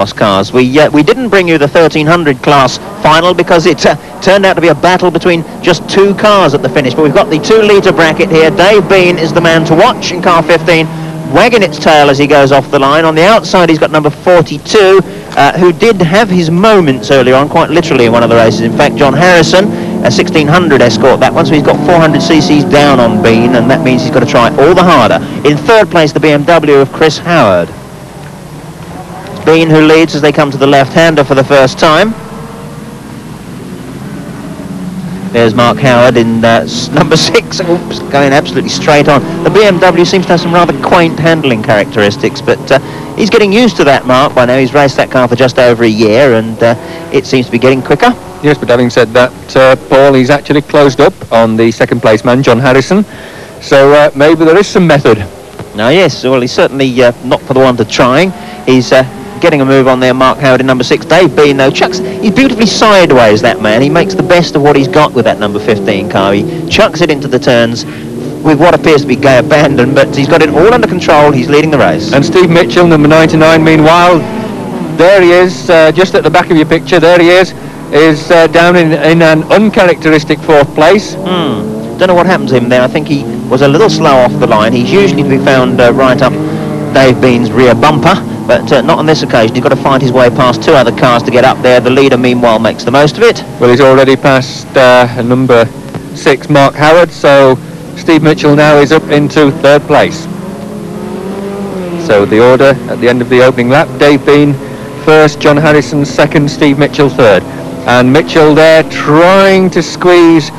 rallycross cars. We didn't bring you the 1300 class final because it turned out to be a battle between just 2 cars at the finish, but we've got the 2 litre bracket here. Dave Bean is the man to watch in car 15, wagging its tail as he goes off the line. On the outside he's got number 42, who did have his moments earlier on, quite literally, in one of the races. In fact, John Harrison, a 1600 Escort that one, so he's got 400 cc's down on Bean, and that means he's got to try all the harder. In third place, the BMW of Chris Howard. Bean who leads as they come to the left-hander for the first time. There's Mark Howard in number 6, oops, going absolutely straight on. The BMW seems to have some rather quaint handling characteristics, but he's getting used to that, Mark, by now. He's raced that car for just over a year, and it seems to be getting quicker. Yes, but having said that, Paul, he's actually closed up on the second place man, John Harrison, so maybe there is some method. No, yes, well, he's certainly not for the want of trying. He's getting a move on there, Mark Howard in number 6. Dave Bean, though, he's beautifully sideways, that man. He makes the best of what he's got with that number 15 car. He chucks it into the turns with what appears to be gay abandon, but he's got it all under control. He's leading the race. And Steve Mitchell, number 99, meanwhile, there he is, just at the back of your picture, there he is down in an uncharacteristic 4th place. Don't know what happened to him there. I think he was a little slow off the line. He's usually to be found right up Dave Bean's rear bumper, but not on this occasion. He's got to find his way past 2 other cars to get up there. The leader, meanwhile, makes the most of it. Well, he's already passed number 6, Mark Howard, so Steve Mitchell now is up into 3rd place. So the order at the end of the opening lap: Dave Bean 1st, John Harrison 2nd, Steve Mitchell 3rd. And Mitchell there trying to squeeze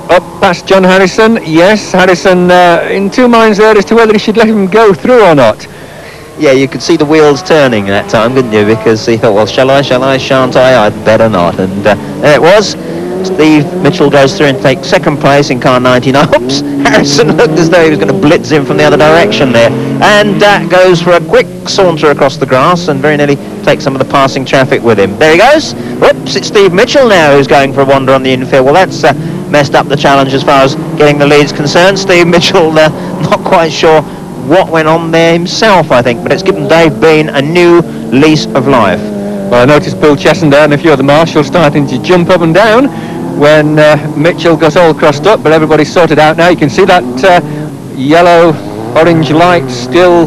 up past John Harrison. Yes, Harrison in 2 minds there as to whether he should let him go through or not. Yeah, you could see the wheels turning that time, couldn't you? Because he thought, well, shall I, shan't I? I'd better not. And there it was. Steve Mitchell goes through and takes 2nd place in car 99. Oops, Harrison looked as though he was going to blitz him from the other direction there. And goes for a quick saunter across the grass and very nearly takes some of the passing traffic with him. There he goes. Whoops, it's Steve Mitchell now who's going for a wander on the infield. Well, that's messed up the challenge as far as getting the lead's concerned. Steve Mitchell not quite sure what went on there himself, I think, but it's given Dave Bean a new lease of life. Well, I noticed Bill Chessendale and a few of the marshals starting to jump up and down when Mitchell got all crossed up, but everybody's sorted out now. You can see that yellow-orange light still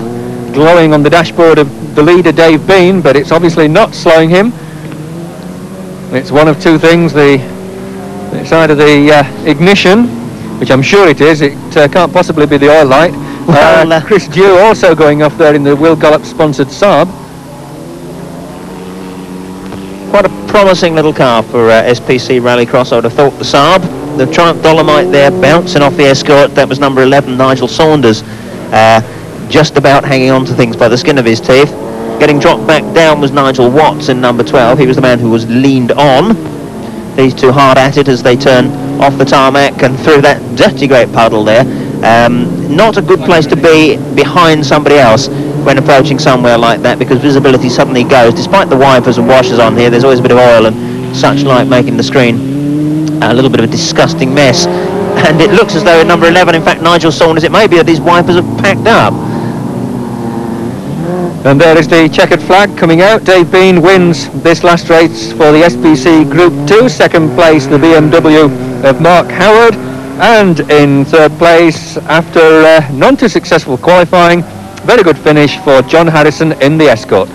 glowing on the dashboard of the leader, Dave Bean, but it's obviously not slowing him. It's one of 2 things: it's either the ignition, which I'm sure it is. It can't possibly be the oil light. Well, Chris Dew also going off there in the Will Gollop sponsored Saab. Quite a promising little car for SPC Rallycross, I would have thought, the Saab. The Triumph Dolomite there bouncing off the Escort. That was number 11, Nigel Saunders, just about hanging on to things by the skin of his teeth. Getting dropped back down was Nigel Watts in number 12. He was the man who was leaned on. These 2 hard at it as they turn off the tarmac and through that dirty great puddle there. Not a good place to be behind somebody else when approaching somewhere like that, because visibility suddenly goes. Despite the wipers and washers on here, there's always a bit of oil and such like making the screen a little bit of a disgusting mess. And it looks as though at number 11, in fact, Nigel Saunders, it may be that these wipers have packed up. And there is the checkered flag coming out. Dave Bean wins this last race for the SPC Group 2. 2nd place, the BMW of Mark Howard. And in 3rd place, after none too successful qualifying, very good finish for John Harrison in the Escort.